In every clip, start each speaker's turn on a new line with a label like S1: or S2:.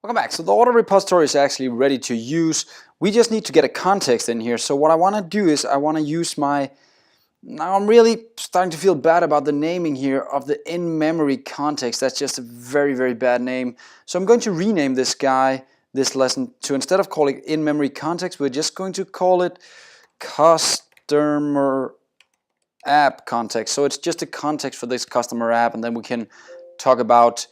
S1: Welcome back. So the order repository is actually ready to use. We just need to get a context in here. So what I want to do is I want to use my, now I'm really starting to feel bad about the naming here of the in-memory context. That's just a very, very bad name. So I'm going to rename this guy, this lesson, to instead of calling it in-memory context, we're just going to call it CustomerAppContext. So it's just a context for this customer app, and then we can talk about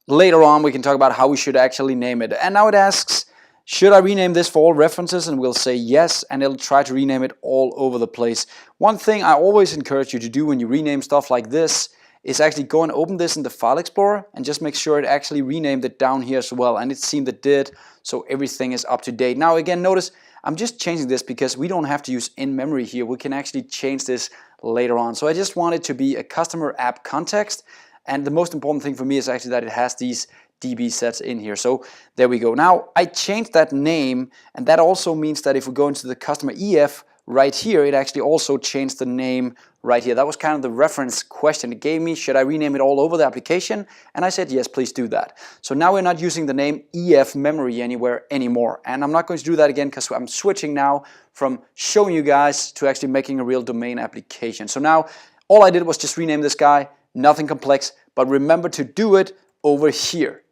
S1: later on, we can talk about how we should actually name it. And now it asks, should I rename this for all references? And we'll say yes, and it'll try to rename it all over the place. One thing I always encourage you to do when you rename stuff like this is actually go and open this in the File Explorer and just make sure it actually renamed it down here as well. And it seemed it did, so everything is up to date. Now again, notice I'm just changing this because we don't have to use in-memory here. We can actually change this later on. So I just want it to be a customer app context. And the most important thing for me is actually that it has these DB sets in here. So there we go. Now I changed that name, and that also means that if we go into the customer EF right here, it actually also changed the name right here. That was kind of the reference question it gave me. Should I rename it all over the application? And I said, yes, please do that. So now we're not using the name EF memory anywhere anymore. And I'm not going to do that again because I'm switching now from showing you guys to actually making a real domain application. So now all I did was just rename this guy. Nothing complex, but remember to do it over here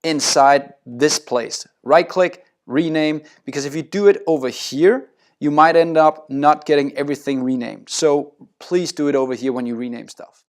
S1: inside this place. Right click, rename, because if you do it over here, you might end up not getting everything renamed. So please do it over here when you rename stuff.